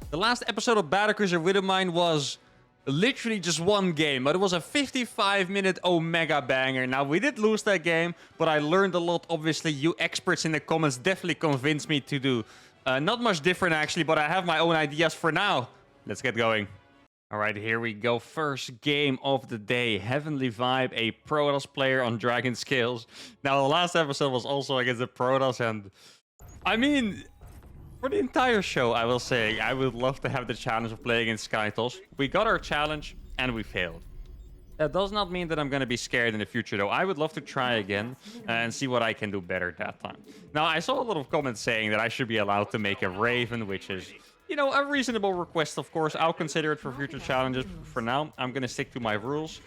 The last episode of Battlecruiser Widowmine was literally just one game, but it was a 55-minute Omega banger. Now, we did lose that game, but I learned a lot. Obviously, you experts in the comments definitely convinced me to do not much different, actually, but I have my own ideas for now. Let's get going. All right, here we go. First game of the day. Heavenly Vibe, a Protoss player on Dragon Scales. Now, the last episode was also against the Protoss, and I mean, for the entire show, I will say, I would love to have the challenge of playing against Skytoss. We got our challenge, and we failed. That does not mean that I'm going to be scared in the future, though. I would love to try again and see what I can do better that time. Now, I saw a lot of comments saying that I should be allowed to make a Raven, which is, you know, a reasonable request, of course. I'll consider it for future challenges. For now, I'm going to stick to my rules.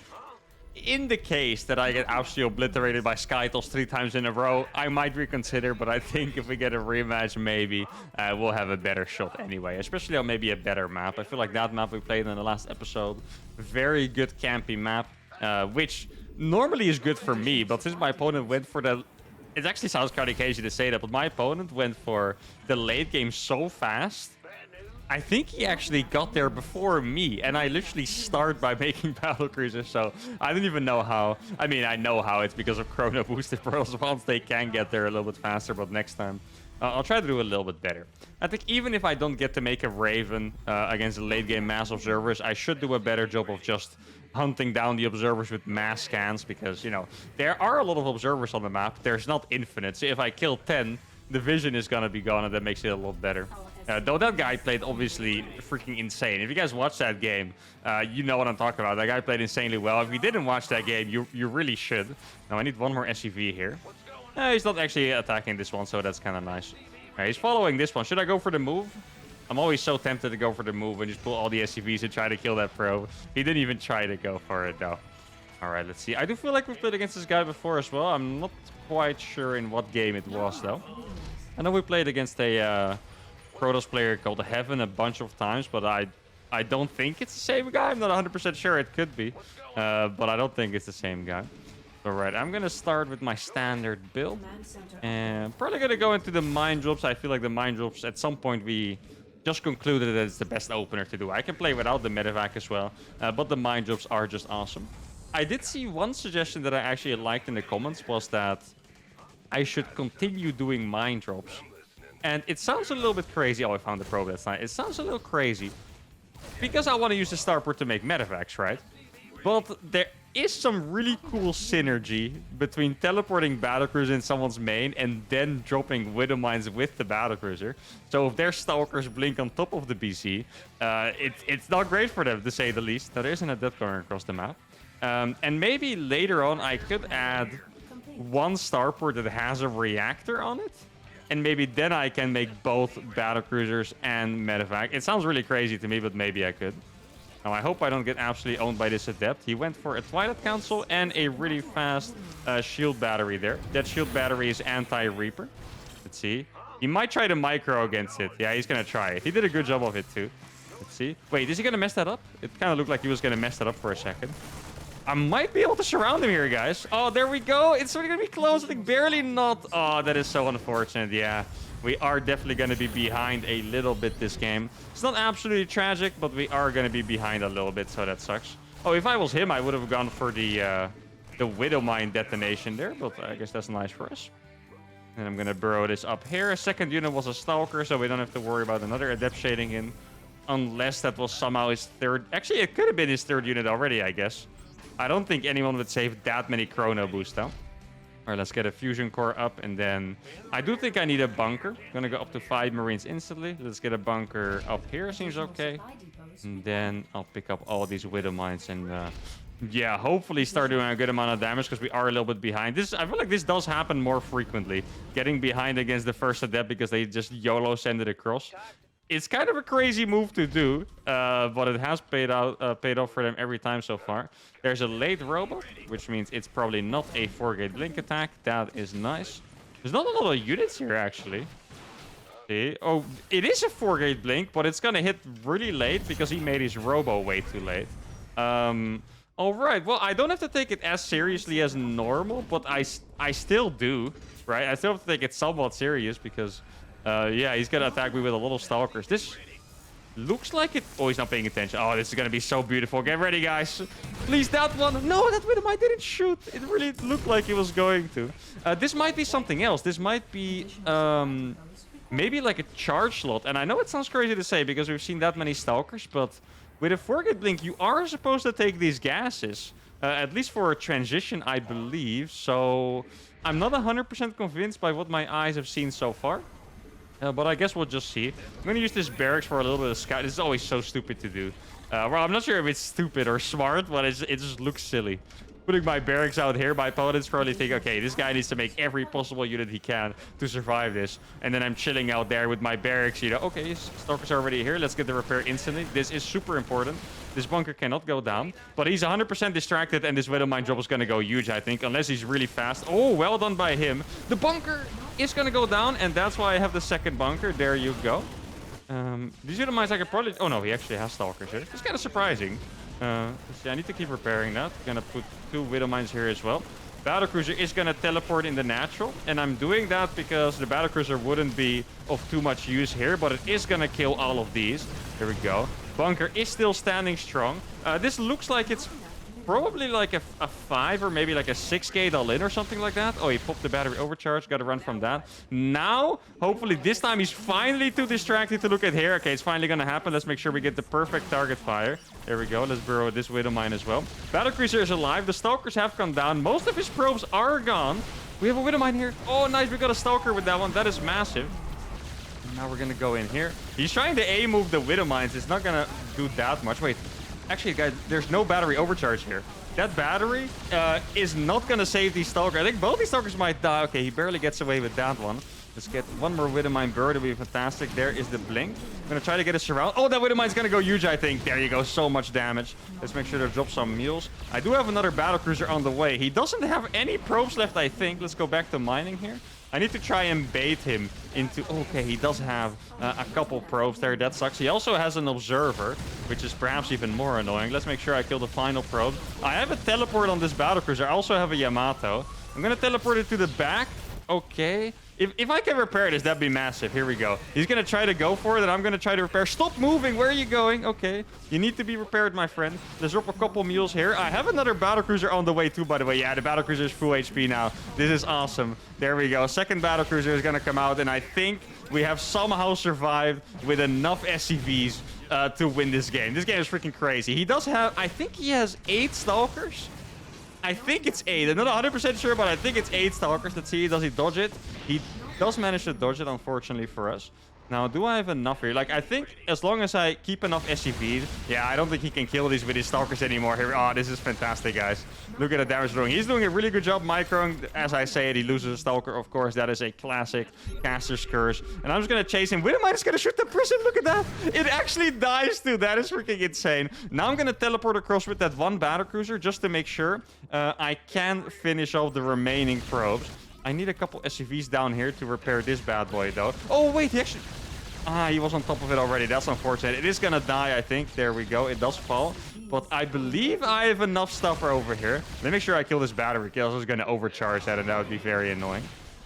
In the case that I get absolutely obliterated by Skytoss 3 times in a row, I might reconsider, but I think if we get a rematch, maybe we'll have a better shot anyway, especially on maybe a better map. I feel like that map we played in the last episode, very good campy map, which normally is good for me, but since my opponent went for the... It actually sounds kind of crazy to say that, but my opponent went for the late game so fast. I think he actually got there before me, and I literally start by making Battlecruisers, so I don't even know how. I mean, I know how. It's because of Chrono Boosted Pearls. Once they can get there a little bit faster, but next time I'll try to do a little bit better. I think even if I don't get to make a Raven against the late game mass observers, I should do a better job of just hunting down the observers with mass scans, because, you know, there are a lot of observers on the map. There's not infinite, so if I kill 10, the vision is gonna be gone, and that makes it a lot better. Though that guy played obviously freaking insane. If you guys watched that game, you know what I'm talking about. That guy played insanely well. If you didn't watch that game, you really should. Now, I need one more SCV here. He's not actually attacking this one, so that's kind of nice. He's following this one. Should I go for the move? I'm always so tempted to go for the move and just pull all the SCVs and try to kill that pro. He didn't even try to go for it, though. All right, let's see. I do feel like we've played against this guy before as well. I'm not quite sure in what game it was, though. I know we played against a... Protoss player called Heaven a bunch of times, but I don't think it's the same guy. I'm not 100% sure. It could be, but I don't think it's the same guy. All right, I'm gonna start with my standard build, and probably gonna go into the mine drops. I feel like the mine drops at some point we just concluded that it's the best opener to do. I can play without the medevac as well, but the mine drops are just awesome. I did see one suggestion that I actually liked in the comments, was that I should continue doing mine drops. And it sounds a little bit crazy. Oh, I found the probe. That's nice. It sounds a little crazy because I want to use the starport to make medevacs, right? But there is some really cool synergy between teleporting battlecruiser in someone's main and then dropping widow mines with the battlecruiser. So if their stalkers blink on top of the BC, it's not great for them, to say the least. Now, there isn't a death going across the map. And maybe later on I could add one starport that has a reactor on it. And maybe then I can make both battlecruisers and medevac. It sounds really crazy to me, but maybe I could. Now, I hope I don't get absolutely owned by this adept. He went for a Twilight Council and a really fast shield battery there. That shield battery is anti-Reaper. Let's see. He might try to micro against it. Yeah, he's going to try it. He did a good job of it, too. Let's see. Wait, is he going to mess that up? It kind of looked like he was going to mess that up for a second. I might be able to surround him here, guys. Oh, there we go. It's going to be close. Like, barely not. Oh, that is so unfortunate. Yeah, we are definitely going to be behind a little bit this game. It's not absolutely tragic, but we are going to be behind a little bit, so that sucks. Oh, if I was him, I would have gone for the Widow Mine detonation there, but I guess that's nice for us. And I'm going to burrow this up here. Second unit was a Stalker, so we don't have to worry about another Adept shading in. Unless that was somehow his third... Actually, it could have been his third unit already, I guess. I don't think anyone would save that many chrono boosts, though. All right, let's get a fusion core up, and then I do think I need a bunker. I'm gonna go up to 5 marines instantly. Let's get a bunker up here. Seems okay. And then I'll pick up all these widow mines and yeah, hopefully start doing a good amount of damage, because we are a little bit behind. I feel like this does happen more frequently, getting behind against the first adept because they just YOLO send it across. It's kind of a crazy move to do, but it has paid off for them every time so far. There's a late robot, which means it's probably not a 4-gate blink attack. That is nice. There's not a lot of units here, actually. See? Oh, it is a 4-gate blink, but it's going to hit really late because he made his robo way too late. All right, well, I don't have to take it as seriously as normal, but I still do, right? I still have to take it somewhat serious because... yeah, he's gonna attack me with a lot of stalkers. This looks like it... Oh, he's not paying attention. Oh, this is going to be so beautiful. Get ready, guys. Please, that one. No, that Widowmine didn't shoot. It really looked like he was going to. This might be something else. This might be... maybe like a charge slot. And I know it sounds crazy to say because we've seen that many Stalkers, but with a 4-gate blink, you are supposed to take these gases. At least for a transition, I believe. So I'm not 100% convinced by what my eyes have seen so far. But I guess we'll just see. I'm going to use this barracks for a little bit of scout. This is always so stupid to do. Well, I'm not sure if it's stupid or smart, but it just looks silly. Putting my barracks out here, my opponents probably think, okay, this guy needs to make every possible unit he can to survive this. And then I'm chilling out there with my barracks, you know. Okay, Stalker's already here. Let's get the repair instantly. This is super important. This bunker cannot go down. But he's 100% distracted, and this Widowmine drop is going to go huge, I think. Unless he's really fast. Oh, well done by him. The bunker is going to go down, and that's why I have the second bunker. There you go. These Widowmines I could probably... Oh, no, he actually has Stalkers here. It's kind of surprising. Yeah, I need to keep repairing that. Gonna put 2 Widowmines here as well. Battlecruiser is gonna teleport in the natural, and I'm doing that because the Battlecruiser wouldn't be of too much use here, but it is gonna kill all of these. There we go. Bunker is still standing strong. This looks like it's probably like a 5 or maybe like a 6-gate all-in or something like that. Oh, he popped the battery overcharge. Got to run from that. Now, hopefully this time he's finally too distracted to look at here. Okay, it's finally going to happen. Let's make sure we get the perfect target fire. There we go. Let's burrow this Widowmine as well. Battlecruiser is alive. The Stalkers have come down. Most of his probes are gone. We have a Widowmine here. Oh, nice. We got a Stalker with that one. That is massive. Now we're going to go in here. He's trying to A-move the Widowmines. It's not going to do that much. Wait. Actually, guys, there's no battery overcharge here. That battery is not going to save these Stalkers. I think both these Stalkers might die. Okay, he barely gets away with that one. Let's get one more Widowmine bird. It'll be fantastic. There is the blink. I'm going to try to get a surround. Oh, that Widowmine's going to go huge, I think. There you go. So much damage. Let's make sure to drop some mules. I do have another Battlecruiser on the way. He doesn't have any probes left, I think. Let's go back to mining here. I need to try and bait him into... Okay, he does have a couple probes there. That sucks. He also has an observer, which is perhaps even more annoying. Let's make sure I kill the final probe. I have a teleport on this Battlecruiser. I also have a Yamato. I'm going to teleport it to the back. Okay. If I can repair this, that'd be massive. Here we go. He's going to try to go for it, and I'm going to try to repair. Stop moving. Where are you going? Okay. You need to be repaired, my friend. Let's drop a couple mules here. I have another Battlecruiser on the way, too, by the way. Yeah, the Battlecruiser is full HP now. This is awesome. There we go. Second Battlecruiser is going to come out, and I think we have somehow survived with enough SCVs to win this game. This game is freaking crazy. He does have... I think he has 8 Stalkers. I think it's 8. I'm not 100% sure, but I think it's 8 Stalkers. Let's see. Does he dodge it? He does manage to dodge it, unfortunately for us. Now, do I have enough here? Like, I think as long as I keep enough SCVs... Yeah, I don't think he can kill these with his Stalkers anymore here. Oh, this is fantastic, guys. Look at the damage doing. He's doing a really good job microing. As I say it, he loses a Stalker. Of course, that is a classic caster's curse. And I'm just going to chase him. Widowmine is going to shoot the prison. Look at that. It actually dies, too. That is freaking insane. Now I'm going to teleport across with that one Battlecruiser just to make sure I can finish off the remaining probes. I need a couple SCVs down here to repair this bad boy, though. Oh, wait. He actually... he was on top of it already. That's unfortunate. It is going to die, I think. There we go. It does fall. But I believe I have enough stuff over here. Let me make sure I kill this battery. Because I was going to overcharge that, and that would be very annoying.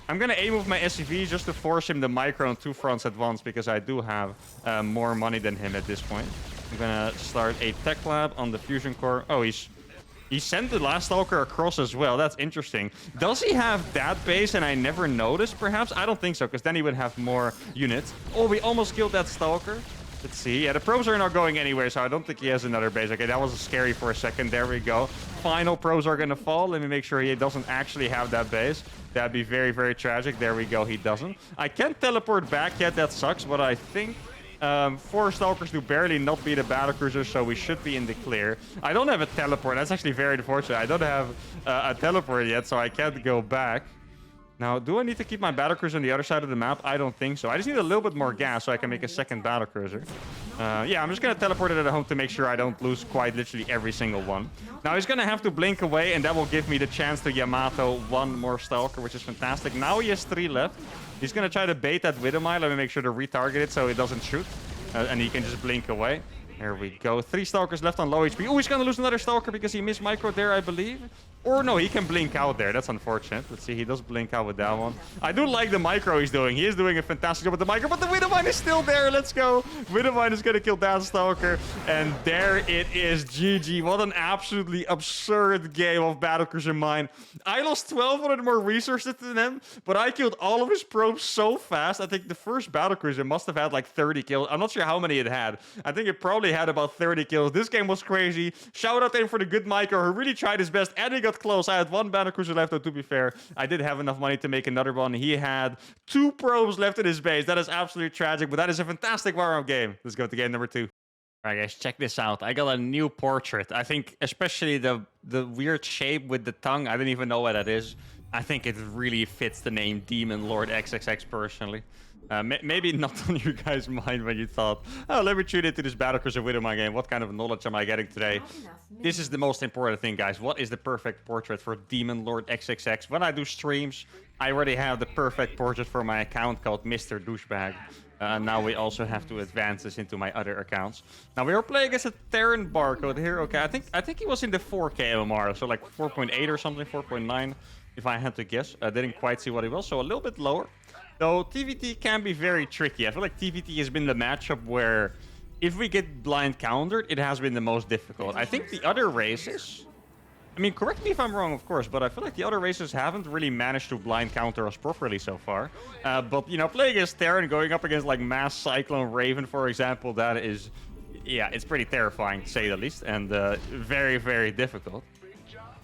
I'm going to aim with my SCV just to force him to micro on 2 fronts at once. Because I do have more money than him at this point. I'm going to start a tech lab on the fusion core. Oh, he sent the last Stalker across as well. That's interesting. Does he have that base and I never noticed, perhaps? I don't think so, because then he would have more units. Oh, we almost killed that Stalker. Let's see. Yeah, the probes are not going anywhere, so I don't think he has another base. Okay, that was scary for a second. There we go. Final probes are going to fall. Let me make sure he doesn't actually have that base. That'd be very, very tragic. There we go. He doesn't. I can't teleport back yet. That sucks, but I think... 4 Stalkers do barely not beat a Battlecruiser, so we should be in the clear. I don't have a teleport. That's actually very unfortunate. I don't have a teleport yet, so I can't go back. Now, do I need to keep my Battlecruiser on the other side of the map? I don't think so. I just need a little bit more gas so I can make a second Battlecruiser. Yeah, I'm just going to teleport it at home to make sure I don't lose quite literally every single one. Now, he's going to have to blink away, and that will give me the chance to Yamato 1 more Stalker, which is fantastic. Now he has 3 left. He's going to try to bait that Widowmine. Let me make sure to retarget it so it doesn't shoot. And he can just blink away. There we go. 3 Stalkers left on low HP. Oh, he's going to lose another Stalker because he missed micro there, I believe. Or no, he can blink out there. That's unfortunate. Let's see, he does blink out with that one. I do like the micro he's doing. He is doing a fantastic job with the micro, but the Widowmine is still there. Let's go. Widowmine is going to kill Danstalker. And there it is. GG. What an absolutely absurd game of Battlecruiser Mine. I lost 1,200 more resources than him, but I killed all of his probes so fast. I think the first Battlecruiser must have had like 30 kills. I'm not sure how many it had. I think it probably had about 30 kills. This game was crazy. Shout out to him for the good micro, who really tried his best, and he got close. I had one Battlecruiser left, though, to be fair. I did have enough money to make another one. He had 2 probes left in his base. That is absolutely tragic, but that is a fantastic warm-up game. Let's go to game number 2. All right, guys, check this out. I got a new portrait. I think especially the weird shape with the tongue. I didn't even know what that is. I think it really fits the name Demon Lord XXX personally. Maybe not on your guys' mind when you thought, oh, let me tune into this Battlecruiser Widowmine game. What kind of knowledge am I getting today? This is the most important thing, guys. What is the perfect portrait for Demon Lord XXX? When I do streams, I already have the perfect portrait for my account called Mr. Douchebag. Now we also have to advance this into my other accounts. Now we are playing against a Terran barcode here. Okay, I think he was in the 4K MMR, so like 4.8 or something, 4.9, if I had to guess. I didn't quite see what he was, so a little bit lower. Though TVT can be very tricky. I feel like TVT has been the matchup where if we get blind countered, it has been the most difficult. I think the other races, I mean, correct me if I'm wrong, of course, but I feel like the other races haven't really managed to blind counter us properly so far. But, you know, playing against Terran, going up against, like, Mass Cyclone Raven, for example, that is, yeah, it's pretty terrifying, to say the least, and very, very difficult.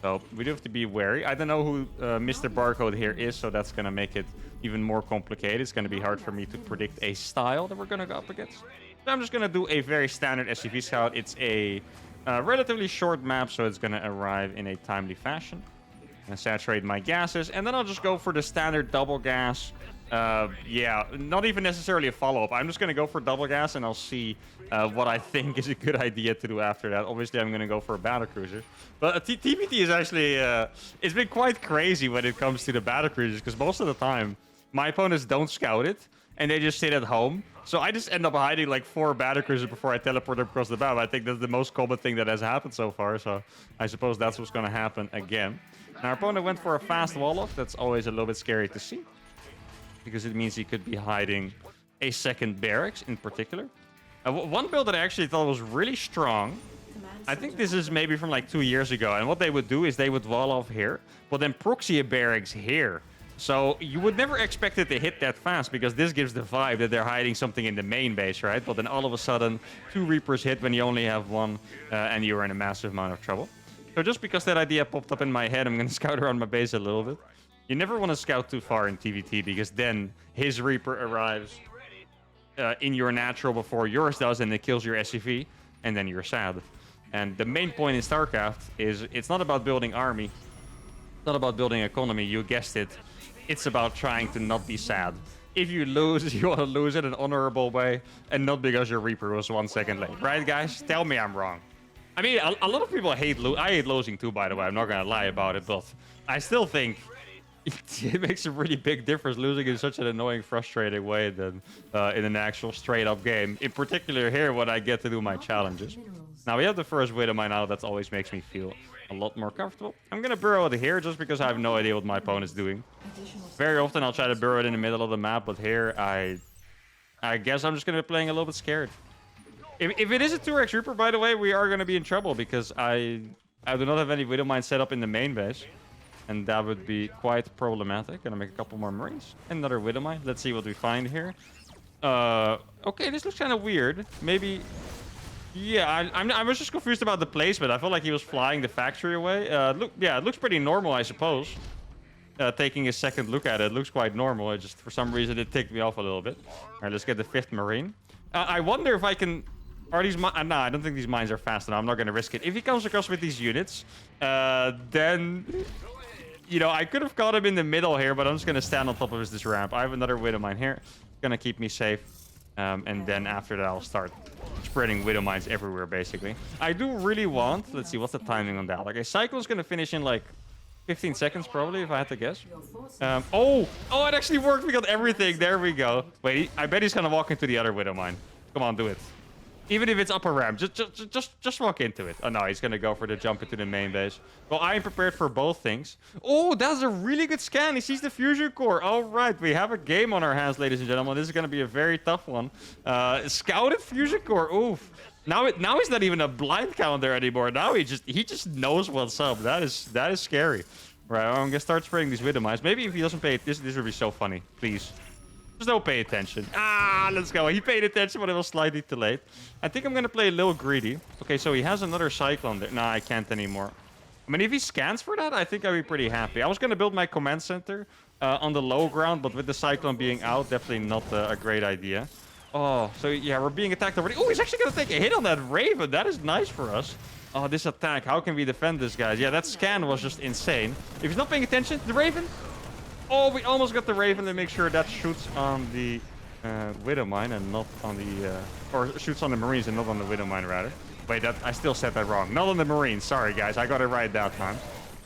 So we do have to be wary. I don't know who Mr. Barcode here is, so that's going to make it even more complicated. It's going to be hard for me to predict a style that we're going to go up against. So I'm just going to do a very standard SCV scout. It's a relatively short map, so it's going to arrive in a timely fashion. I'm going to saturate my gases, and then I'll just go for the standard double gas. Yeah, not even necessarily a follow-up. I'm just going to go for double gas, and I'll see what I think is a good idea to do after that. Obviously, I'm going to go for a battlecruiser. But TPT is actually... it's been quite crazy when it comes to the battlecruisers, because most of the time, my opponents don't scout it, and they just sit at home. So I just end up hiding like 4 battlecruisers before I teleport them across the map. I think that's the most common thing that has happened so far, so I suppose that's what's going to happen again. Now, our opponent went for a fast wall-off. That's always a little bit scary to see, because it means he could be hiding a second barracks in particular. One build that I actually thought was really strong, I think this is maybe from like 2 years ago, and what they would do is they would wall off here, but then proxy a barracks here. So you would never expect it to hit that fast, because this gives the vibe that they're hiding something in the main base, right? But then all of a sudden, 2 Reapers hit when you only have 1, and you're in a massive amount of trouble. So just because that idea popped up in my head, I'm going to scout around my base a little bit. You never want to scout too far in TVT, because then his Reaper arrives in your natural before yours does, and it kills your SCV, and then you're sad. And the main point in StarCraft is it's not about building army. It's not about building economy. You guessed it. It's about trying to not be sad. If you lose, you want to lose in an honorable way, and not because your Reaper was 1 second late. Right, guys? Tell me I'm wrong. I mean, a lot of people hate I hate losing too, by the way. I'm not going to lie about it, but I still think it makes a really big difference losing in such an annoying, frustrating way than in an actual straight-up game. In particular here, when I get to do my challenges. Now, we have the first Widowmine out. That always makes me feel a lot more comfortable. I'm going to burrow it here just because I have no idea what my opponent's doing. Very often, I'll try to burrow it in the middle of the map, but here, I guess I'm just going to be playing a little bit scared. If it is a 2x Reaper, by the way, we are going to be in trouble, because I do not have any Widowmine set up in the main base. And that would be quite problematic. Gonna make a couple more Marines. Another Widowmine. Let's see what we find here. Okay, this looks kind of weird. Maybe... Yeah, I was just confused about the placement. I felt like he was flying the factory away. Yeah, it looks pretty normal, I suppose. Taking a second look at it, looks quite normal. It just, for some reason, it ticked me off a little bit. All right, let's get the 5th Marine. I wonder if I can... Are these mines... Nah, I don't think these mines are fast enough. I'm not going to risk it. If he comes across with these units, then... You know, I could have caught him in the middle here, but I'm just going to stand on top of this ramp. I have another Widowmine here. Going to keep me safe. And then after that, I'll start spreading Widowmines everywhere, basically. I do really want... Let's see, what's the timing on that? Like, a cyclone's going to finish in, like, 15 seconds, probably, if I had to guess. Oh, it actually worked. We got everything. There we go. Wait, I bet he's going to walk into the other Widowmine. Come on, do it. Even if it's upper ramp, just walk into it. Oh no, he's gonna go for the jump into the main base. Well, I am prepared for both things. Oh, that's a really good scan. He sees the fusion core. All right, we have a game on our hands, ladies and gentlemen. This is gonna be a very tough one. Scouted fusion core. Oof. Now he's not even a blind counter anymore. Now he just knows what's up. That is scary. Right, I'm gonna start spraying these Widow Mines. Maybe if he doesn't pay it, this would be so funny. Please. Just don't pay attention. Ah, let's go. He paid attention, but it was slightly too late. I think I'm going to play a little greedy. Okay, so he has another Cyclone there. Nah, I can't anymore. I mean, if he scans for that, I think I'd be pretty happy. I was going to build my command center on the low ground, but with the Cyclone being out, definitely not a great idea. Oh, so yeah, we're being attacked already. Oh, he's actually going to take a hit on that Raven. That is nice for us. Oh, this attack. How can we defend this, guys? Yeah, that scan was just insane. If he's not paying attention, the Raven... Oh, we almost got the Raven to make sure that shoots on the Widow Mine and not on the... or shoots on the Marines and not on the Widow Mine, rather. Wait, I still said that wrong. Not on the Marines. Sorry, guys. I got it right that time.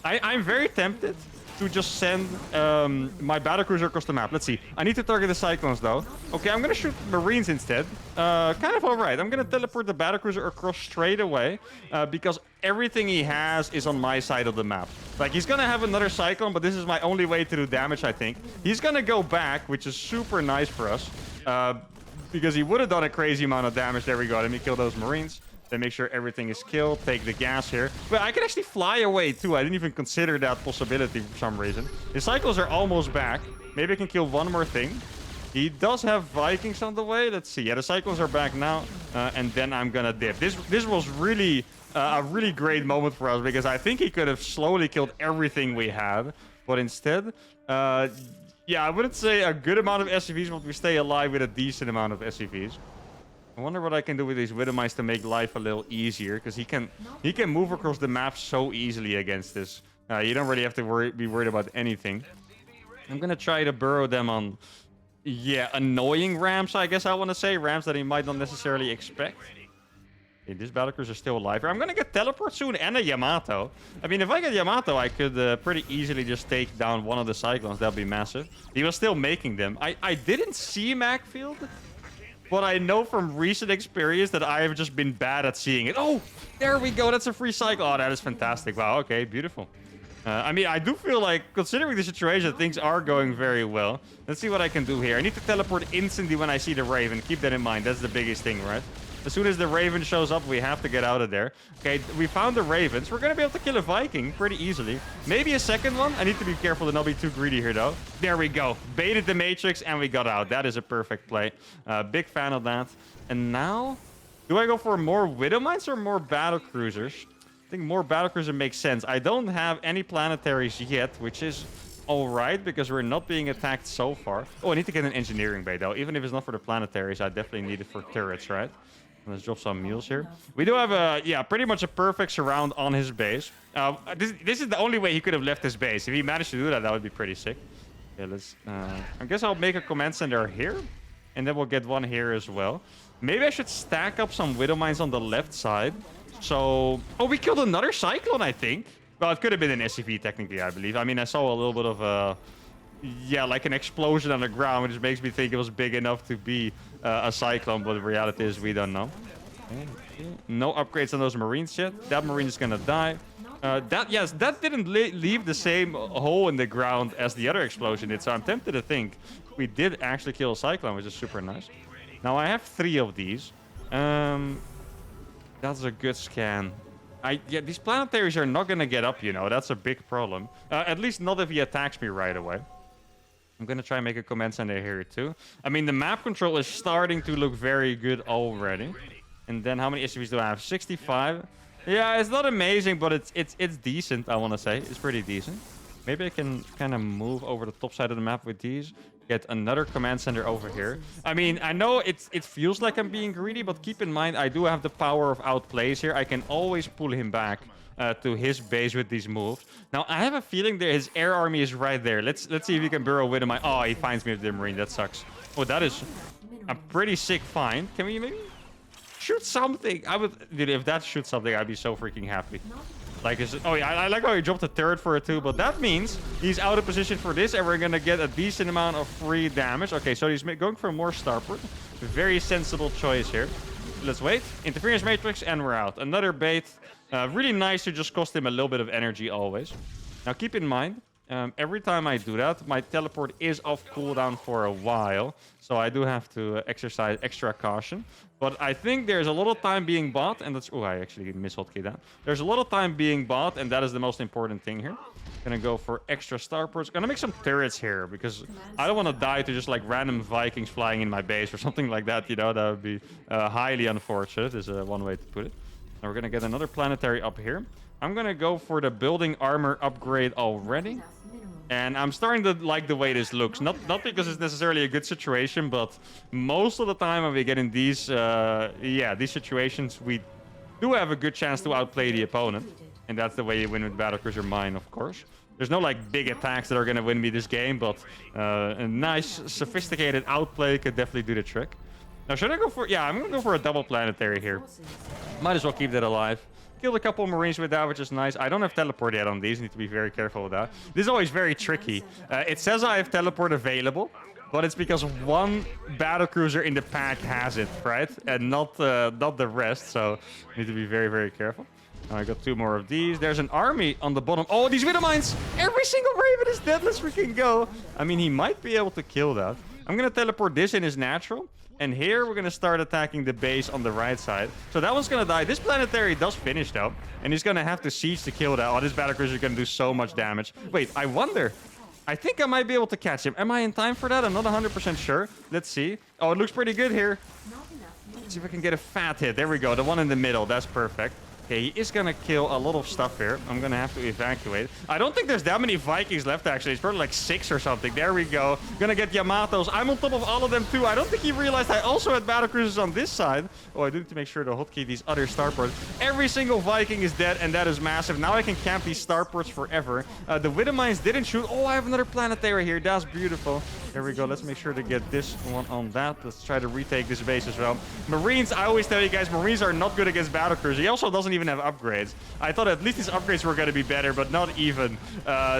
I'm very tempted to just send my battlecruiser across the map. Let's see. I need to target the Cyclones, though. Okay, I'm going to shoot Marines instead. Kind of all right. I'm going to teleport the battlecruiser across straight away because everything he has is on my side of the map. Like, he's going to have another Cyclone, but this is my only way to do damage, I think. He's going to go back, which is super nice for us because he would have done a crazy amount of damage. There we go. Let me kill those Marines. Then make sure everything is killed. Take the gas here. But I can actually fly away, too. I didn't even consider that possibility for some reason. The Cyclones are almost back. Maybe I can kill one more thing. He does have Vikings on the way. Let's see. Yeah, the Cyclones are back now. And then I'm going to dip. This was really a really great moment for us because I think he could have slowly killed everything we had. But instead, yeah, I wouldn't say a good amount of SCVs, but we stay alive with a decent amount of SCVs. I wonder what I can do with these Widow Mines to make life a little easier, because he can move across the map so easily against this. You don't really have to be worried about anything. I'm gonna try to burrow them on, yeah, annoying ramps, I guess I want to say. Ramps that he might not necessarily expect. Okay, these battlecruisers are still alive. I'm gonna get teleport soon and a Yamato. I mean, if I get Yamato, I could pretty easily just take down one of the Cyclones. That'd be massive. He was still making them. I didn't see Macfield. But I know from recent experience that I have just been bad at seeing it. Oh, there we go. That's a free cycle. Oh, that is fantastic. Wow, okay, beautiful. I mean, I do feel like, considering the situation, things are going very well. Let's see what I can do here. I need to teleport instantly when I see the Raven. Keep that in mind. That's the biggest thing, right? As soon as the Raven shows up, we have to get out of there. Okay, we found the Ravens. We're going to be able to kill a Viking pretty easily. Maybe a second one. I need to be careful to not be too greedy here, though. There we go. Baited the Matrix, and we got out. That is a perfect play. Big fan of that. And now, do I go for more Widow Mines or more Battlecruisers? I think more Battlecruiser makes sense. I don't have any planetaries yet, which is all right, because we're not being attacked so far. Oh, I need to get an engineering bay, though. Even if it's not for the planetaries, I definitely need it for turrets, right? Let's drop some mules here. We do have a, yeah, pretty much a perfect surround on his base. This is the only way he could have left his base. If he managed to do that, that would be pretty sick. Yeah, let's, I guess I'll make a command center here. And then we'll get one here as well. Maybe I should stack up some Widow Mines on the left side. So, oh, we killed another Cyclone, I think. Well, it could have been an SCV, technically, I believe. I mean, I saw a little bit of yeah, like an explosion on the ground, which makes me think it was big enough to be a Cyclone, but the reality is we don't know. Okay. No upgrades on those Marines yet. That Marine is gonna die. That didn't leave the same hole in the ground as the other explosion did, so I'm tempted to think we did actually kill a Cyclone, which is super nice. Now, I have 3 of these. That's a good scan. Yeah, these planetaries are not gonna get up, you know. That's a big problem. At least not if he attacks me right away. I'm going to try and make a command center here too. I mean, the map control is starting to look very good already. And then how many SCVs do I have? 65. Yeah, it's not amazing, but it's decent, I want to say. It's pretty decent. Maybe I can kind of move over the top side of the map with these. Get another command center over here. I mean, I know it feels like I'm being greedy, but keep in mind, I do have the power of outplays here. I can always pull him back to his base with these moves. Now, I have a feeling that his air army is right there. Let's see if he can burrow with him. Oh, he finds me with the Marine. That sucks. Oh, that is a pretty sick find. Can we maybe shoot something? Dude, if that shoots something, I'd be so freaking happy. Like, oh yeah, I like how he dropped a turret for it too, but that means he's out of position for this, and we're gonna get a decent amount of free damage. Okay, so he's going for more starport. Very sensible choice here. let's wait. Interference Matrix, and we're out. Another bait. Really nice to just cost him a little bit of energy always. Now, keep in mind, every time I do that, my teleport is off cooldown for a while. So I do have to exercise extra caution. But I think there's a lot of time being bought, and that's... Oh, I actually mis-hotkey that. There's a lot of time being bought, and that is the most important thing here. Gonna go for extra starports. Gonna make some turrets here, because I don't want to die to just, like, random Vikings flying in my base or something like that, you know? That would be highly unfortunate, is one way to put it. Now we're gonna get another planetary up here. I'm gonna go for the building armor upgrade already. And I'm starting to like the way this looks. Not because it's necessarily a good situation, but most of the time when we get in these these situations, we do have a good chance to outplay the opponent. And that's the way you win with Battlecruiser Mine, of course. There's no like big attacks that are gonna win me this game, but a nice sophisticated outplay could definitely do the trick. Now should I go for... Yeah, I'm gonna go for a double planetary here. Might as well keep that alive. Killed a couple Marines with that, which is nice. I don't have teleport yet on these. Need to be very careful with that. This is always very tricky. It says I have teleport available, but it's because one battlecruiser in the pack has it, right? And not the rest. So need to be very, very careful. I got 2 more of these. There's an army on the bottom. Oh, these Widow Mines! Every single Raven is dead. Let's freaking go. I mean, he might be able to kill that. I'm gonna teleport this in his natural. And here we're going to start attacking the base on the right side. So that one's going to die. This planetary does finish, though. And he's going to have to siege to kill that. Oh, this battlecruiser is going to do so much damage. Wait, I wonder. I think I might be able to catch him. Am I in time for that? I'm not 100% sure. Let's see. Oh, it looks pretty good here. Let's see if I can get a fat hit. There we go. The one in the middle. That's perfect. Okay, he is going to kill a lot of stuff here. I'm going to have to evacuate. I don't think there's that many Vikings left, actually. It's probably like 6 or something. There we go. Going to get Yamatos. I'm on top of all of them, too. I don't think he realized I also had battlecruisers on this side. Oh, I do need to make sure to hotkey these other starports. Every single Viking is dead, and that is massive. Now I can camp these starports forever. The Widow Mines didn't shoot. Oh, I have another planetary here. That's beautiful. There we go. Let's make sure to get this one on that. Let's try to retake this base as well. Marines, I always tell you guys, Marines are not good against battlecruisers. He also doesn't even have upgrades. I thought at least his upgrades were going to be better, but not even.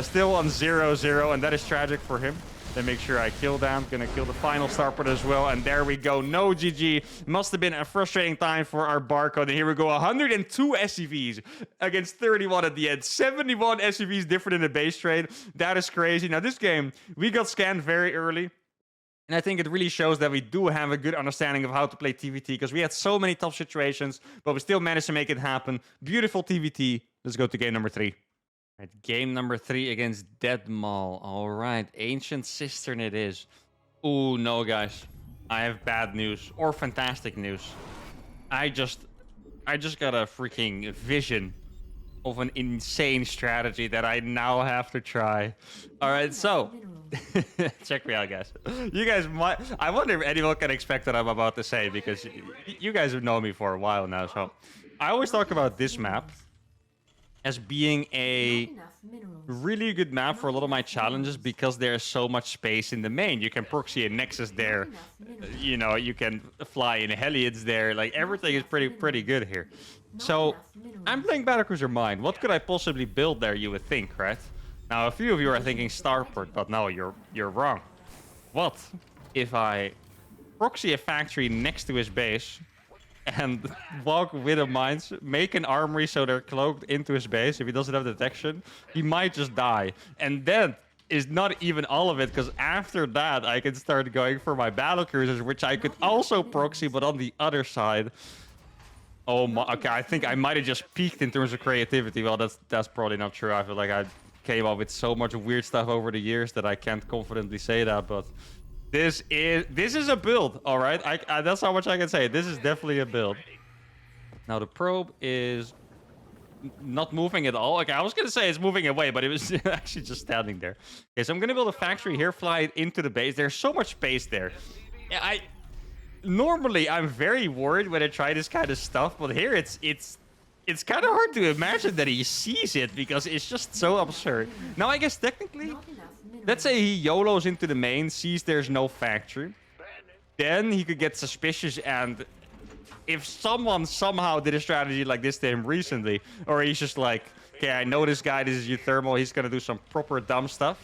Still on 0-0, and that is tragic for him. Then make sure I kill them. Gonna kill the final starport as well. And there we go. No GG. Must have been a frustrating time for our barcode. And here we go. 102 SCVs against 31 at the end. 71 SCVs different in the base trade. That is crazy. Now, this game, we got scanned very early. And I think it really shows that we do have a good understanding of how to play TVT, because we had so many tough situations, but we still managed to make it happen. Beautiful TVT. Let's go to game number 3. All right, game number 3 against Deadmal. All right, Ancient Cistern it is. Ooh, no, guys. I have bad news or fantastic news. I just got a freaking vision of an insane strategy that I now have to try. All right, so check me out, guys. You guys might... I wonder if anyone can expect what I'm about to say, because you guys have known me for a while now. So I always talk about this map as being a really good map for a lot of my challenges, because there's so much space in the main. You can proxy a Nexus there. You know, you can fly in Heliads there. Like, everything is pretty good here. So, I'm playing Battlecruiser Mine. What could I possibly build there, you would think, right? Now, a few of you are thinking Starport, but no, you're wrong. What if I proxy a factory next to his base and walk with a mines, make an armory so they're cloaked into his base? If he doesn't have detection, he might just die. And then is not even all of it, because after that, I can start going for my battlecruisers, which I could also proxy, but on the other side. Oh my, okay, I think I might have just peaked in terms of creativity. Well, that's probably not true. I feel like I came up with so much weird stuff over the years that I can't confidently say that, but this is a build, all right? That's how much I can say. This is definitely a build. Now, the probe is not moving at all. Okay, I was going to say it's moving away, but it was actually just standing there. Okay, so I'm going to build a factory here, fly it into the base. There's so much space there. Yeah, normally, I'm very worried when I try this kind of stuff, but here it's kind of hard to imagine that he sees it, because it's just so absurd. Now, I guess technically, let's say he YOLOs into the main, sees there's no factory. Then he could get suspicious, and if someone somehow did a strategy like this to him recently, or he's just like, okay, I know this guy, this is uThermal, he's gonna do some proper dumb stuff,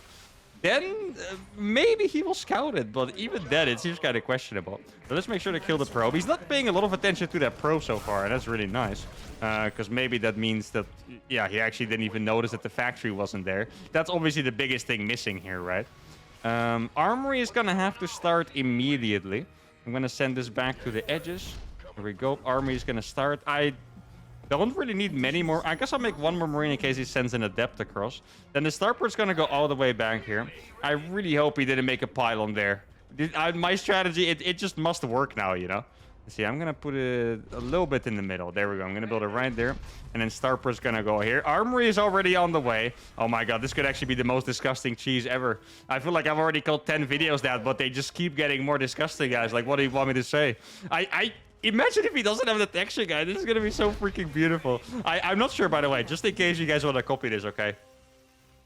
then maybe he will scout it. But even then, it seems kind of questionable. So let's make sure to kill the probe. He's not paying a lot of attention to that probe so far, and that's really nice. Because maybe that means that, yeah, he actually didn't even notice that the factory wasn't there. That's obviously the biggest thing missing here, right? Armory is going to have to start immediately. I'm going to send this back to the edges. Here we go. Armory is going to start. I don't really need many more. I guess I'll make one more marine in case he sends an adept across. Then the starport's going to go all the way back here. I really hope he didn't make a pylon there. My strategy, it just must work now, you know? See, I'm going to put it a little bit in the middle. There we go. I'm going to build it right there. And then starport's going to go here. Armory is already on the way. Oh my god, this could actually be the most disgusting cheese ever. I feel like I've already called 10 videos that, but they just keep getting more disgusting, guys. Like, what do you want me to say? Imagine if he doesn't have the texture, guys. This is going to be so freaking beautiful. I'm not sure, by the way, just in case you guys want to copy this, okay?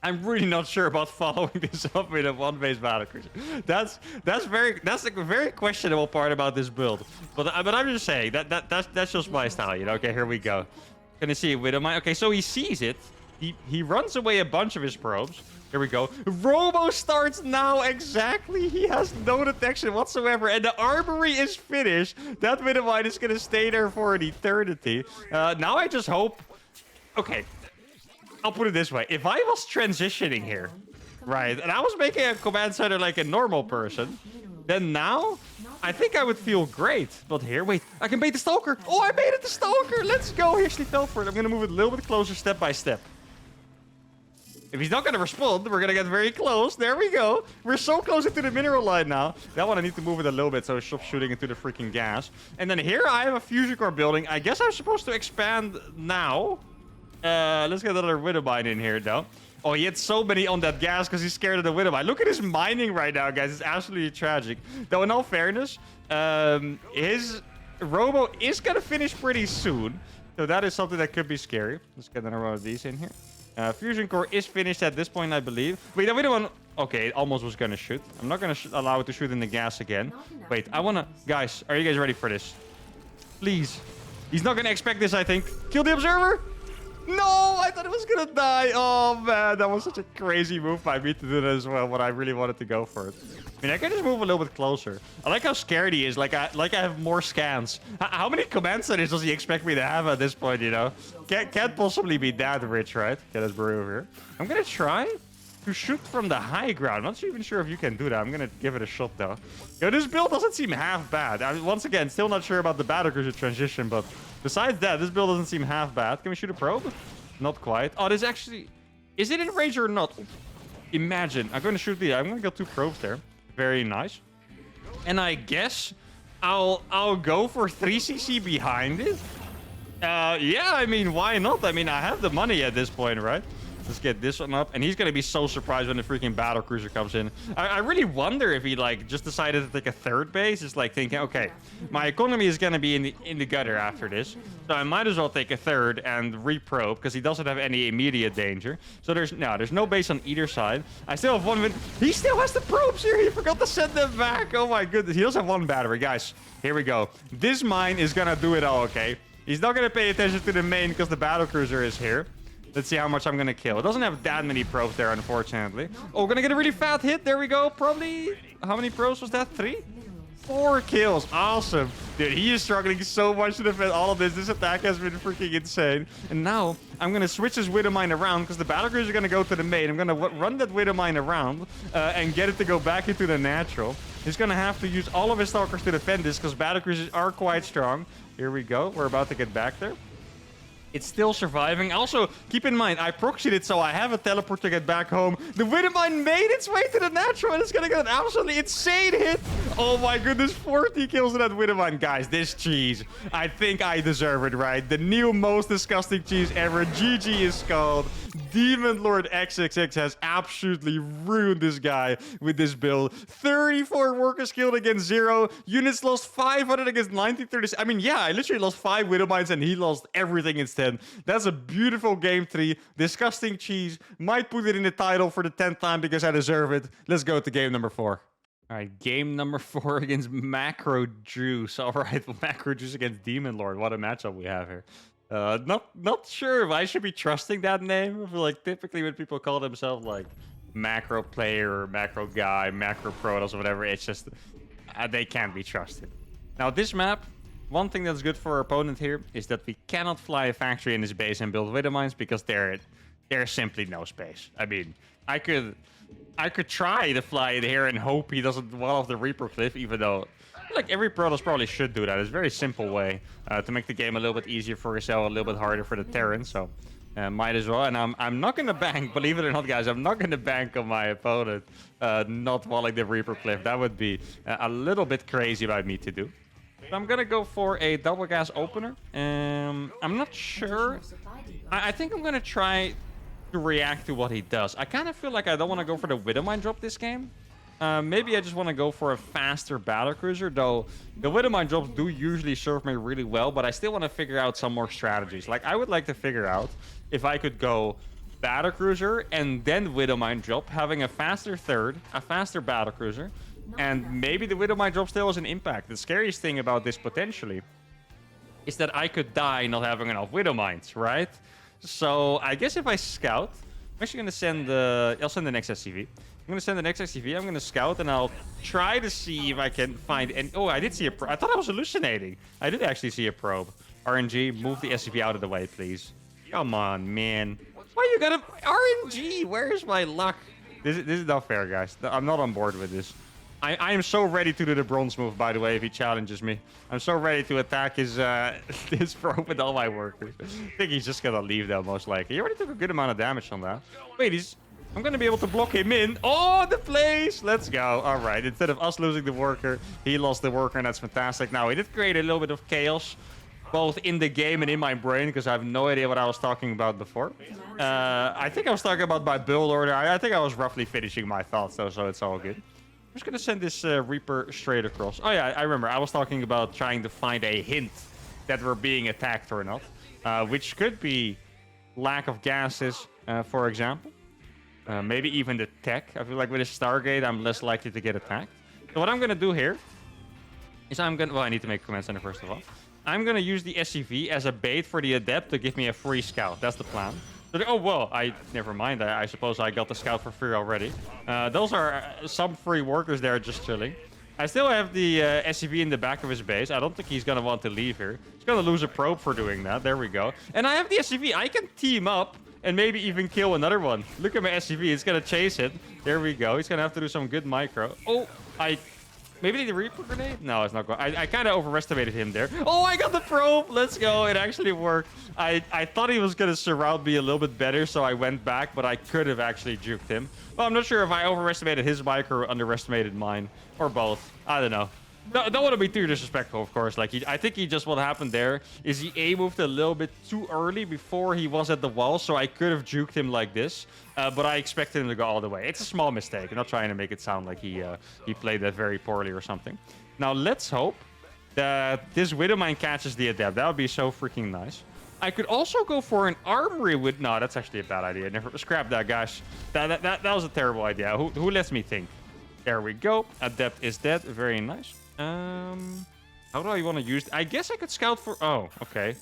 I'm really not sure about following this up with a one-base battle cruiser. That's like a very questionable part about this build. But I'm just saying that's just my style, you know. Okay, here we go. Gonna see it with him. Okay, so he sees it. He runs away a bunch of his probes. Here we go. Robo starts now exactly. He has no detection whatsoever, and the armory is finished. That Widowmine is gonna stay there for an eternity. Now I just hope. Okay. I'll put it this way. If I was transitioning here, right, and I was making a command center like a normal person, then now I think I would feel great. But here, wait, I can bait the Stalker. Oh, I baited the Stalker. Let's go. He actually fell for it. I'm going to move it a little bit closer step by step. If he's not going to respond, we're going to get very close. There we go. We're so close into the mineral line now. That one I need to move it a little bit so it stops shooting into the freaking gas. And then here I have a fusion core building. I guess I'm supposed to expand now. Let's get another Widowmine in here, though. Oh, he had so many on that gas because he's scared of the Widowmine. Look at his mining right now, guys. It's absolutely tragic. Though, in all fairness, his Robo is going to finish pretty soon. So that is something that could be scary. Let's get another one of these in here. Fusion core is finished at this point, I believe. Wait, the Widowmine... Okay, it almost was going to shoot. I'm not going to allow it to shoot in the gas again. Wait, I want to... Guys, are you guys ready for this? Please. He's not going to expect this, I think. Kill the Observer! No, I thought it was gonna die. Oh man, that was such a crazy move by me to do that as well, but I really wanted to go for it. I mean, I can just move a little bit closer. I like how scared he is, like I have more scans. How many command centers does he expect me to have at this point, you know? Can't possibly be that rich, right? Get us brew over here. I'm gonna try to shoot from the high ground. I'm not even sure if you can do that. I'm gonna give it a shot though. Yo, this build doesn't seem half bad. I mean, once again, still not sure about the battlecruiser transition, but besides that, this build doesn't seem half bad. Can we shoot a probe? Not quite. Oh, this actually... Is it in range or not? Imagine. I'm going to shoot the... I'm going to get 2 probes there. Very nice. And I guess I'll go for 3cc behind it. Yeah, I mean, why not? I mean, I have the money at this point, right? Let's get this one up. And he's going to be so surprised when the freaking battlecruiser comes in. I really wonder if he, like, just decided to take a 3rd base. It's like thinking, okay, my economy is going to be in the gutter after this. So I might as well take a 3rd and reprobe because he doesn't have any immediate danger. So there's no base on either side. I still have 1 minute. He still has the probes here. He forgot to send them back. Oh, my goodness. He does have 1 battery. Guys, here we go. This mine is going to do it all, okay? He's not going to pay attention to the main because the battlecruiser is here. Let's see how much I'm going to kill. It doesn't have that many probes there, unfortunately. Oh, we're going to get a really fat hit. There we go. Probably... How many probes was that? 3? 4 kills. Awesome. Dude, he is struggling so much to defend all of this. This attack has been freaking insane. And now, I'm going to switch this Widowmine around because the battlecruiser is going to go to the main. I'm going to run that Widowmine around and get it to go back into the natural. He's going to have to use all of his stalkers to defend this because battlecruisers are quite strong. Here we go. We're about to get back there. It's still surviving. Also, keep in mind, I proxied it, so I have a teleport to get back home. The Widowmine made its way to the natural, and it's gonna get an absolutely insane hit. Oh my goodness, 40 kills in that Widowmine. Guys, this cheese, I think I deserve it, right? The new most disgusting cheese ever. GG is called. Demon Lord XXX has absolutely ruined this guy with this build. 34 workers killed against 0. Units lost 500 against 1936. I mean, yeah, I literally lost 5 Widowmines and he lost everything instead. That's a beautiful game 3. Disgusting cheese. Might put it in the title for the 10th time because I deserve it. Let's go to game number 4. All right, game number 4 against Macro Juice. All right, Macro Juice against Demon Lord. What a matchup we have here. Not sure if I should be trusting that name. I feel like typically when people call themselves like macro player, macro guy, macro protos, or whatever. It's just they can't be trusted. Now this map, one thing that's good for our opponent here is that we cannot fly a factory in his base and build widow mines because there's simply no space. I mean, I could try to fly it here and hope he doesn't wall off the Reaper cliff, even though like every Protoss probably should do that. It's a very simple way to make the game a little bit easier for yourself, a little bit harder for the Terran. So might as well. And I'm not gonna bank, believe it or not, guys. I'm not gonna bank on my opponent not walling the Reaper cliff. That would be a little bit crazy by me to do. So I'm gonna go for a double gas opener. I'm not sure. I think I'm gonna try to react to what he does. I kind of feel like I don't want to go for the Widowmine drop this game. Maybe I just want to go for a faster battlecruiser, though the Widowmine drops do usually serve me really well, but I still want to figure out some more strategies. Like, I would like to figure out if I could go battlecruiser and then Widowmine drop, having a faster third, a faster battlecruiser, and maybe the Widowmine drop still has an impact. The scariest thing about this potentially is that I could die not having enough Widowmines, right? So I guess if I scout, I'm actually going to send I'll send the next SCV. I'm going to send the next SCV. I'm going to scout and I'll try to see if I can find any... Oh, I did see a probe. I thought I was hallucinating. I did actually see a probe. RNG, move the SCV out of the way, please. Come on, man. Why you gotta... RNG, where's my luck? This is not fair, guys. I'm not on board with this. I am so ready to do the bronze move, by the way, if he challenges me. I'm so ready to attack his his probe with all my workers. I think he's just gonna leave, though, most likely. He already took a good amount of damage on that. Wait, I'm gonna be able to block him in. Oh, the place! Let's go. All right, instead of us losing the worker, he lost the worker, and that's fantastic. Now, he did create a little bit of chaos, both in the game and in my brain, because I have no idea what I was talking about before. I think I was talking about my build order. I think I was roughly finishing my thoughts, though, so it's all good. I'm just gonna send this Reaper straight across. Oh yeah, I remember. I was talking about trying to find a hint that we're being attacked or not, which could be lack of gases, for example. Maybe even the tech. I feel like with a Stargate, I'm less likely to get attacked. So what I'm gonna do here is well, I need to make a command center first of all. I'm gonna use the SCV as a bait for the Adept to give me a free scout. That's the plan. Oh, well, never mind. I suppose I got the scout for free already. Those are some free workers there just chilling. I still have the SCV in the back of his base. I don't think he's going to want to leave here. He's going to lose a probe for doing that. There we go. And I have the SCV. I can team up and maybe even kill another one. Look at my SCV. It's going to chase it. There we go. He's going to have to do some good micro. Oh, maybe the Reaper grenade? No, it's not going. I kind of overestimated him there. Oh, I got the probe. Let's go. It actually worked. I thought he was going to surround me a little bit better, so I went back, but I could have actually juked him. Well, I'm not sure if I overestimated his micro or underestimated mine, or both. I don't know. Don't want to be too disrespectful, of course. Like, I think what happened there is he A moved a little bit too early before he was at the wall, so I could have juked him like this. But I expected him to go all the way. It's a small mistake. I'm not trying to make it sound like he played that very poorly or something. Now, let's hope that this Widowmine catches the Adept. That would be so freaking nice. I could also go for an armory with... No, that's actually a bad idea. Never scrap that, guys. That was a terrible idea. Who lets me think? There we go. Adept is dead. Very nice. How do I want to use... I guess I could scout for... Oh, okay.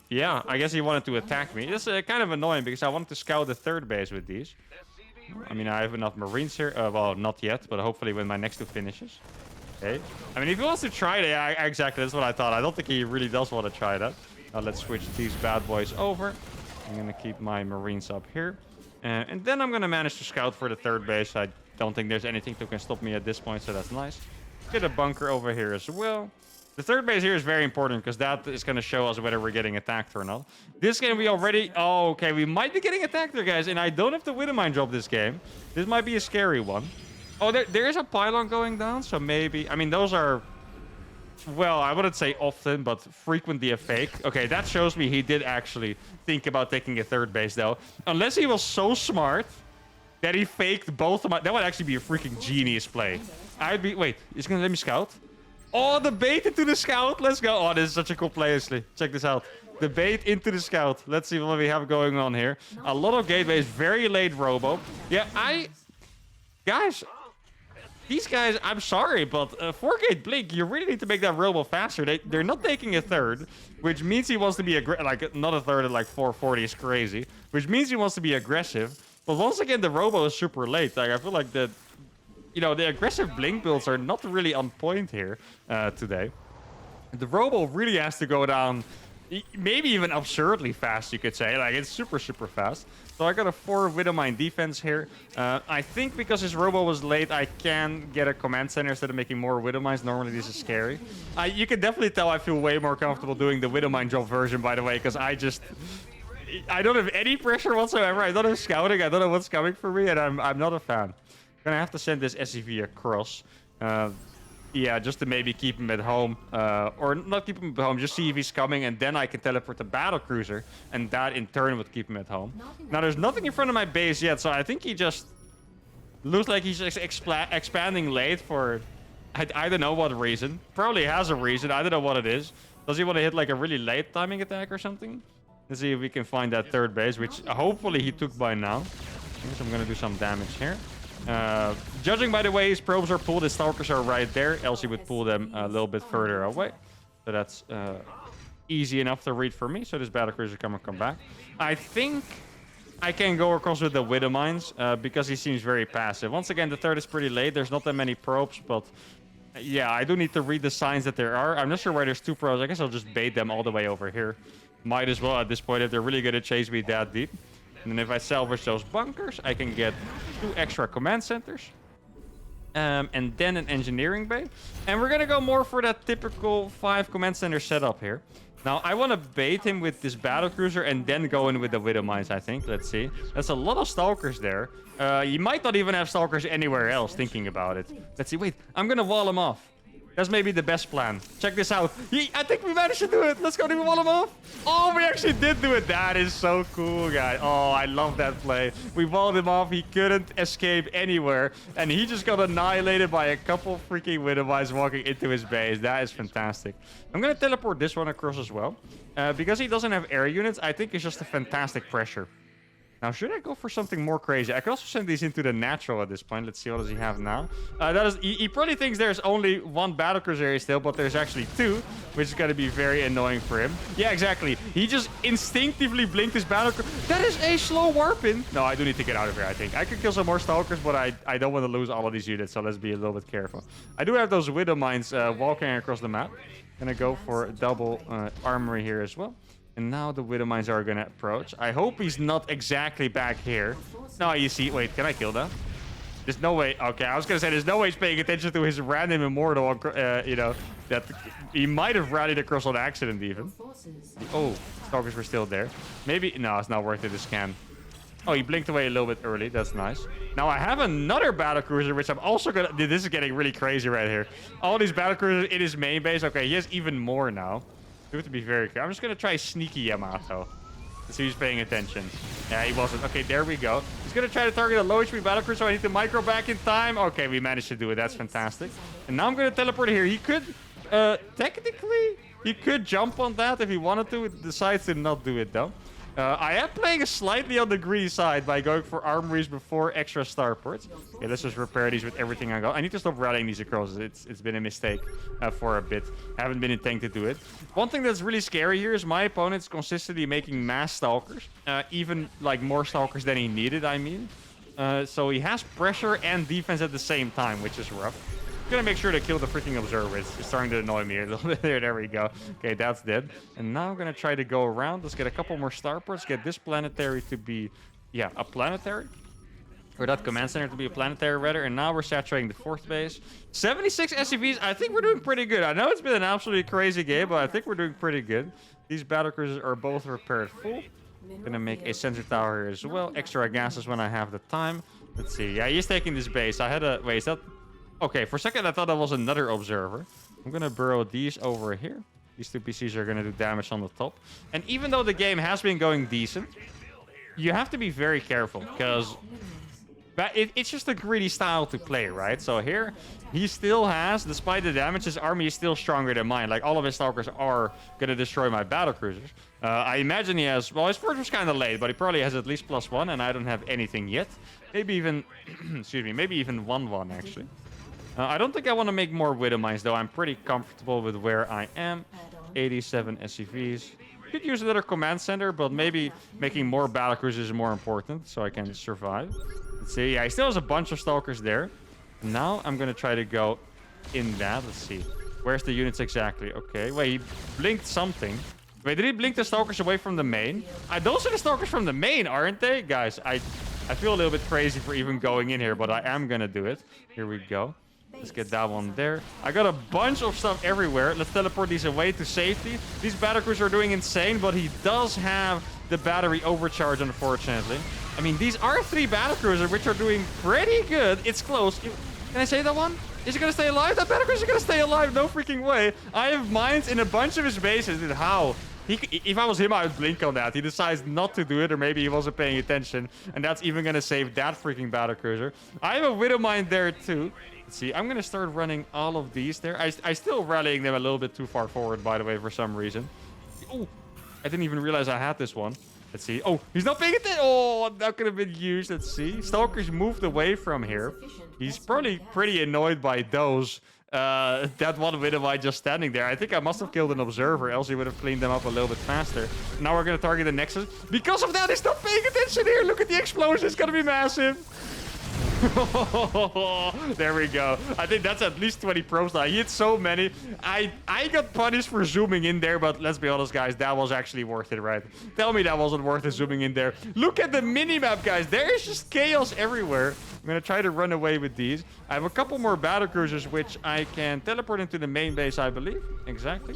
Yeah, I guess he wanted to attack me. It's kind of annoying because I wanted to scout the third base with these. I mean, I have enough Marines here. Well, not yet, but hopefully when my next two finishes. Okay. I mean, if he wants to try that, yeah, exactly, that's what I thought. I don't think he really does want to try that. Now let's switch these bad boys over. I'm going to keep my Marines up here. And then I'm going to manage to scout for the third base. I don't think there's anything that can stop me at this point, so that's nice. Get a bunker over here as well. The third base here is very important because that is going to show us whether we're getting attacked or not. This game we already... Oh, okay. We might be getting attacked there, guys. And I don't have the Widowmine drop this game. This might be a scary one. Oh, there is a pylon going down. So maybe... I mean, those are... Well, I wouldn't say often, but frequently a fake. Okay, that shows me he did actually think about taking a third base, though. Unless he was so smart that he faked both of my... That would actually be a freaking genius play. Wait, he's going to let me scout? Oh, the bait into the scout. Let's go. Oh, this is such a cool play, actually. Check this out. The bait into the scout. Let's see what we have going on here. A lot of gateways. Very late robo. Yeah, Guys... These guys, I'm sorry, but 4-gate Blink, you really need to make that robo faster. They're not taking a third, which means he wants to be aggressive. Like, not a third at like 440 is crazy, which means he wants to be aggressive. But once again, the Robo is super late. Like, I feel like the aggressive blink builds are not really on point here today. The Robo really has to go down, maybe even absurdly fast, you could say. Like, it's super, super fast. So I got a 4 Widowmine defense here. I think because his Robo was late, I can get a command center instead of making more Widowmines. Normally, this is scary. You can definitely tell I feel way more comfortable doing the Widowmine drop version, by the way, because I don't have any pressure whatsoever. I don't have scouting. I don't know what's coming for me, and I'm not a fan. I'm gonna have to send this SCV across. Yeah, just to maybe keep him at home. Or not keep him at home, just see if he's coming, and then I can teleport the battlecruiser, and that in turn would keep him at home. Now, there's nothing in front of my base yet, so I think he just looks like he's expanding late for I don't know what reason. Probably has a reason. I don't know what it is. Does he want to hit like a really late timing attack or something? Let's see if we can find that third base, which hopefully he took by now. So I'm gonna do some damage here. Judging by the way his probes are pulled, his stalkers are right there, else he would pull them a little bit further away. So that's easy enough to read for me. So this battlecruiser come back. I think I can go across with the Widowmines because he seems very passive. Once again, the third is pretty late. There's not that many probes, but yeah, I do need to read the signs that there are. I'm not sure why there's 2 probes. I guess I'll just bait them all the way over here. Might as well at this point if they're really going to chase me that deep. And then if I salvage those bunkers, I can get 2 extra command centers. And then an engineering bay. And we're going to go more for that typical 5 command center setup here. Now, I want to bait him with this battlecruiser and then go in with the Widowmines, I think. Let's see. That's a lot of stalkers there. You might not even have stalkers anywhere else, thinking about it. Let's see. Wait, I'm going to wall him off. That's maybe the best plan. Check this out. I think we managed to do it. Let's go. Did we wall him off? Oh, we actually did do it. That is so cool, guys. Oh, I love that play. We walled him off. He couldn't escape anywhere. And he just got annihilated by a couple freaking Widowmines walking into his base. That is fantastic. I'm going to teleport this one across as well. Because he doesn't have air units, I think it's just a fantastic pressure. Now, should I go for something more crazy? I could also send these into the natural at this point. Let's see, what does he have now? He probably thinks there's only 1 battlecruiser here still, but there's actually 2, which is going to be very annoying for him. Yeah, exactly. He just instinctively blinked his battlecruiser. That is a slow warp in. No, I do need to get out of here, I think. I could kill some more stalkers, but I don't want to lose all of these units, so let's be a little bit careful. I do have those Widowmines walking across the map. Gonna go for a double armory here as well. And now the Widowmines are going to approach. I hope he's not exactly back here. No, you see. Wait, can I kill that? There's no way. Okay, I was going to say there's no way he's paying attention to his random immortal. That he might have rallied across on accident even. Oh, stalkers were still there. Maybe. No, it's not worth it to scan. Oh, he blinked away a little bit early. That's nice. Now I have another battlecruiser, which I'm also going to... This is getting really crazy right here. All these battlecruisers in his main base. Okay, he has even more now. You have to be very careful. I'm just going to try sneaky Yamato. Let's see who's paying attention. Yeah, he wasn't. Okay, there we go. He's going to try to target a low HP battlecruiser, so I need to micro back in time. Okay, we managed to do it. That's fantastic. And now I'm going to teleport here. He could, technically, he could jump on that if he wanted to. It decides to not do it, though. I am playing slightly on the greedy side by going for armories before extra starports. Okay, let's just repair these with everything I got. I need to stop rallying these across. It's been a mistake for a bit. Haven't been intent to do it. One thing that's really scary here is my opponent's consistently making mass stalkers. Even like more stalkers than he needed, I mean. So he has pressure and defense at the same time, which is rough. I'm gonna make sure to kill the freaking observer. It's starting to annoy me a little bit. There we go. Okay, that's dead. And now I'm gonna try to go around. Let's get a couple more starports. Get this planetary to be, yeah, a planetary. Or that command center to be a planetary, rather. And now we're saturating the 4th base. 76 SCVs. I think we're doing pretty good. I know it's been an absolutely crazy game, but I think we're doing pretty good. These battlecruisers are both repaired full. Gonna make a sensor tower here as well. Extra gases when I have the time. Let's see. Yeah, he's taking this base. I had a... Wait, is that... Okay, for a second I thought that was another observer. I'm gonna burrow these over here. These 2 PCs are gonna do damage on the top. And even though the game has been going decent, you have to be very careful, because it's just a greedy style to play, right? So here, he still has, despite the damage, his army is still stronger than mine. Like, all of his stalkers are gonna destroy my battlecruisers. I imagine he has... Well, his forge was kind of late, but he probably has at least +1, and I don't have anything yet. Maybe even... excuse me, maybe even 1-1, actually. I don't think I want to make more Widowmines, though. I'm pretty comfortable with where I am. 87 SCVs. Could use another command center, but maybe making more battlecruisers is more important, so I can survive. Let's see. Yeah, he still has a bunch of stalkers there. Now I'm gonna try to go in that. Let's see. Where's the units exactly? Okay. Wait, he blinked something. Wait, did he blink the stalkers away from the main? Those are the stalkers from the main, aren't they? Guys, I feel a little bit crazy for even going in here, but I am gonna do it. Here we go. Let's get that one there. I got a bunch of stuff everywhere. Let's teleport these away to safety. These battlecruisers are doing insane, but he does have the battery overcharge, unfortunately. I mean, these are 3 battlecruisers, which are doing pretty good. It's close. Can I say that one? Is he gonna stay alive? That battlecruiser is gonna stay alive. No freaking way. I have mines in a bunch of his bases. Dude, how? If I was him, I would blink on that. He decides not to do it, or maybe he wasn't paying attention. And that's even gonna save that freaking battlecruiser. I have a Widow Mine there, too. Let's see. I'm gonna start running all of these there. I still rallying them a little bit too far forward, by the way, for some reason. Oh, I didn't even realize I had this one. Let's see. Oh, he's not paying attention. Oh, that could have been huge. Let's see. Stalker's moved away from here. He's probably pretty annoyed by those. That one Widow Mine just standing there. I think I must have killed an observer, else he would have cleaned them up a little bit faster. Now we're gonna target the Nexus. Because of that, he's not paying attention here. Look at the explosion. It's gonna be massive. There we go. I think that's at least 20 probes now. He hit so many. I got punished for zooming in there, but let's be honest, guys, that was actually worth it, right? Tell me that wasn't worth it zooming in there. Look at the minimap, guys. There is just chaos everywhere. I'm gonna try to run away with these. I have a couple more battlecruisers, which I can teleport into the main base, I believe. Exactly.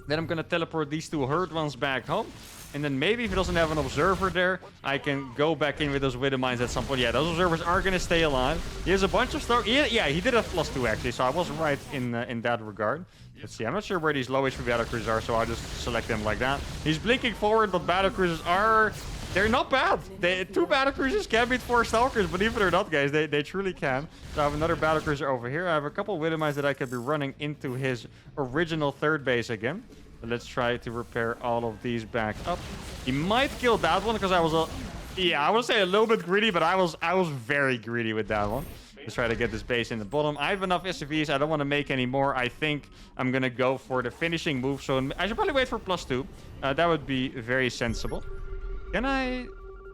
Then I'm gonna teleport these 2 herd ones back home. And then maybe if he doesn't have an observer there, I can go back in with those Widow Mines at some point. Yeah, those observers are going to stay alive. He has a bunch of stuff. Yeah, he did have +2, actually. So I was right in that regard. Let's see. I'm not sure where these low HP battlecruisers are, so I'll just select them like that. He's blinking forward, but battlecruisers are... They're not bad. 2 battlecruisers can beat 4 stalkers, believe it or not, guys. They truly can. So I have another battlecruiser over here. I have a couple Widow Mines that I could be running into his original 3rd base again. Let's try to repair all of these back up. He might kill that one because I was I would say a little bit greedy, but I was very greedy with that one. Let's try to get this base in the bottom. I have enough SCVs. I don't want to make any more. I think I'm gonna go for the finishing move. So I should probably wait for +2. That would be very sensible. Can I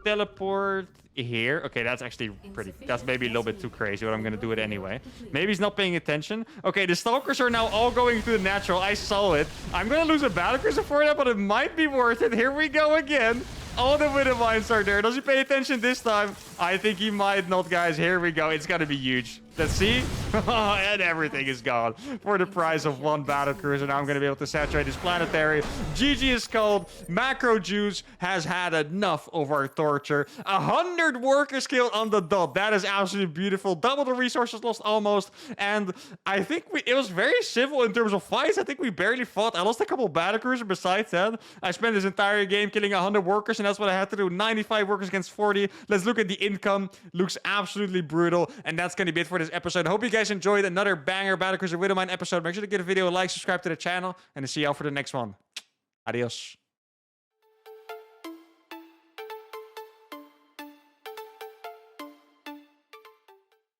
teleport here? Okay, that's actually pretty... That's maybe a little bit too crazy, but I'm gonna do it anyway. Maybe he's not paying attention. Okay, the stalkers are now all going to the natural. I saw it. I'm gonna lose a battlecruiser for that, but it might be worth it. Here we go again. All the Widow Mines are there. Does he pay attention this time? I think he might not, guys. Here we go. It's gonna be huge. Let's see. And everything is gone for the price of 1 battlecruiser. Now I'm going to be able to saturate this planetary. GG is called. Macro Juice has had enough of our torture. 100 workers killed on the dot. That is absolutely beautiful. Double the resources lost almost. And I think it was very civil in terms of fights. I think we barely fought. I lost a couple battlecruisers besides that. I spent this entire game killing 100 workers, and that's what I had to do. 95 workers against 40. Let's look at the income. Looks absolutely brutal. And that's going to be it for this episode. Hope you guys enjoyed another banger Battlecruiser Widow Mine episode. Make sure to give the video a like, subscribe to the channel, and I'll see y'all for the next one. Adios.